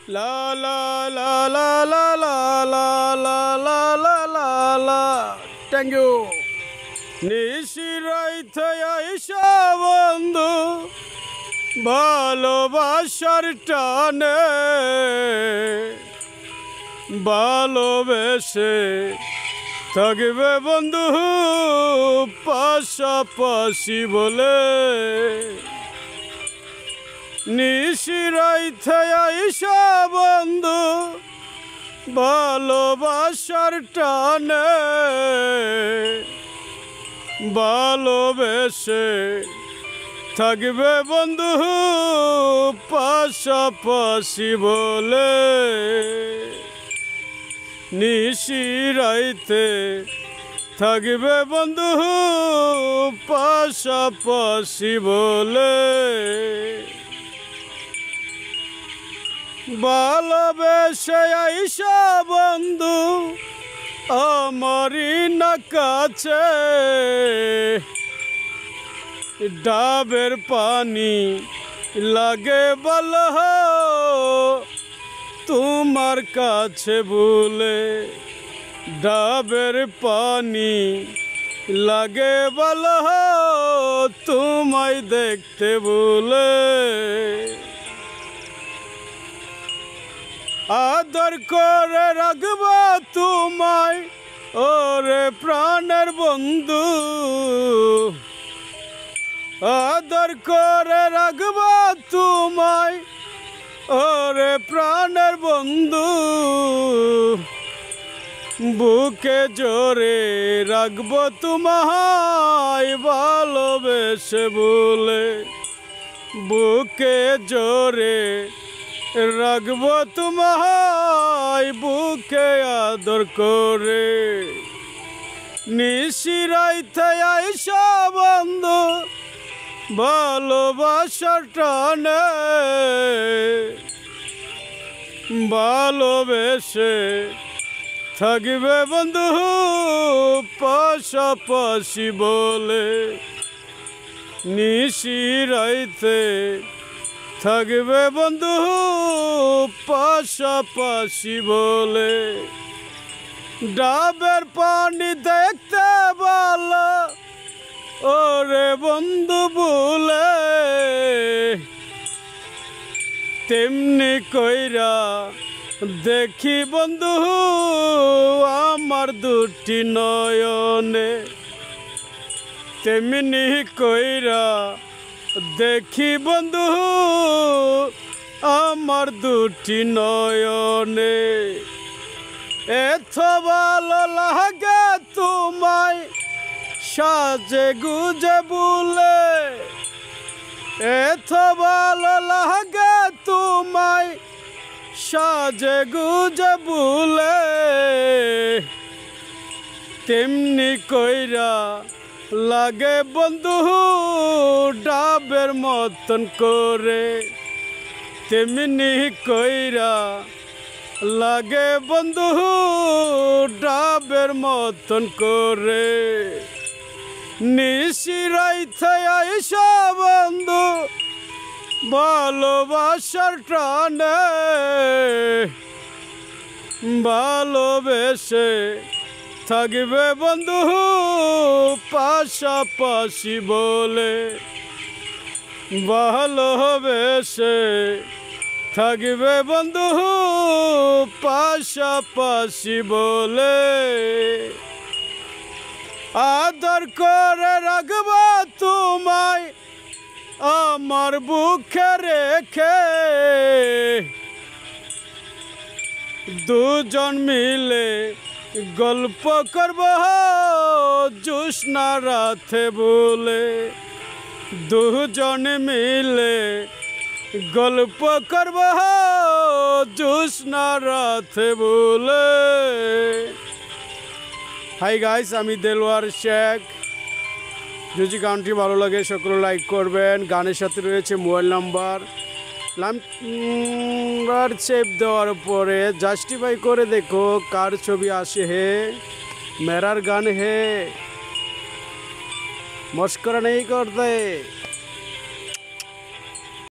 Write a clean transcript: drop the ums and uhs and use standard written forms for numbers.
La la la la la la la la la la la la. Thank you. নিশিরাইতে আইসা বন্ধু ভালোবাসার টানে ভালোবেসে থাকবে বন্ধু পাশাপাশি বলে নিশিরাইতে আইসা বন্ধু ভালোবাসার টানে ভালোবেসে থাকবে বন্ধু পাশাপাশি বলে নিশিরাইতে থাকবে বন্ধু পাশাপাশি বলে ভালোবেসে আইসা বন্ধু আমারই না কাছে ডাবের পানি লাগে বলো তোমার কাছে বলে ডাবের পানি লাগে বলো তোমায় দেখতে বলে আদর করে রাখবো তোমায় ওরে প্রাণের বন্ধু আদর করে রাখবো তোমায় ওরে প্রাণের বন্ধু বুকে জোরে রাখবো তোমায় ভালোবেসে বলে বুকে জোরে রাখবো তোমায় বুকে আদর করে নিশিরাইতে আইসা বন্ধু ভালোবাসার টানে ভালোবেসে থাকবে বন্ধু পাশাপাশি বলে নিশিরাইতে থাকবে বন্ধু পাশাপাশি বলে ডাবের পানি দেখতে ভালো ওরে বন্ধু বলে তেমনি কইরা দেখি বন্ধু আমার দুটি নয়নে তেমনি কইরা দেখি বন্ধু আমার দুটি নয়নে এত ভালো লাগে তোমায় সাজে গুজে বলে এত ভালো লাগে তোমায় সাজে গুজে বলে তেমনি কইরা লাগে বন্ধু ডাবের মতন করে তেমনি কইরা লাগে বন্ধু ডাবের মতন করে নিশিরাইতে আইসা বন্ধু ভালোবাসার টানে ভালোবেসে থাকবে বন্ধু পাশাপাশি বলে ভালোবেসে থাকবে বন্ধু পাশাপাশি বলে আদর করে রাখবো তোমায় আমার বুকে রেখে দুজন মিলে গল্প করব জ্যোৎস্না রাতে বলে দুজন মিলে গল্প করব জ্যোৎস্না রাতে বলে হাই গাইস আমি দেলোয়ার শেখ যদি গানটি ভালো লাগে সকলে লাইক করবেন গানের সাথে রয়েছে মোবাইল নাম্বার সেভ দেওয়ার পরে জাস্টিফাই করে দেখো কার ছবি আসে হে মেরার গান হে मस्करा नहीं करते।